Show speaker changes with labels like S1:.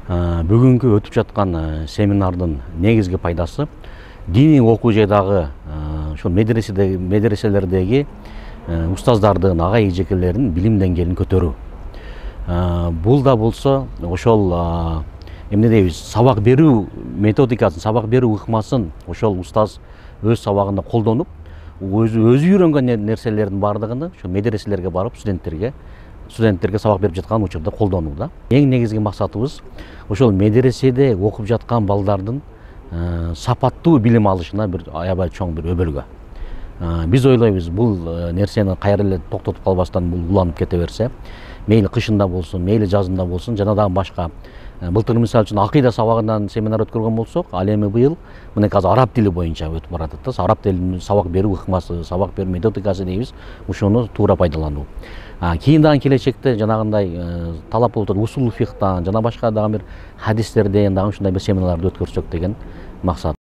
S1: Бүгүнкү өтүп жаткан семинардын негизги пайдасы диний окуу жайдагы ошол медреселердеги устаздардын, ага эжекелердин билим деңгээлин көтөрүү. Бул да болсо ошол эмне дейбиз, сабак берүү методикасын, сабак берүү ыкмасын ошол устаз өз сабагында колдонуп, өзү үйрөнгөн нерселердин баардыгын ошо медреселерге барып студенттерге сабак берип жаткан учурда колдонуу да. Эң негизги максатыбыз ошол медреседе окуп жаткан балдардын сапаттуу билим алышына бир аябай чоң бир өбөлгө. Биз ойлойбуз, бул нерсени кайра эле токтотуп калбастан бул уланып кете берсе, мейли кышында болсун, мейли жазында болсун, жана дагы башка. Былтыр мисалы үчүн акыйда сабагынан семинар өткөргөн болсок, ал эми быйыл мына азыр араб тили боюнча өтүп баратат да. Араб тилинин сабак берүү ыкмасы, сабак берүү методикасы дейбиз, ушуну туура пайдалануу. Кийин дагы келечекте жанагындай талап болуп турат, усул фихтан жана башка дагы бир хадистерден дагы ушундай бир семинарларды өткөрсөк деген максат.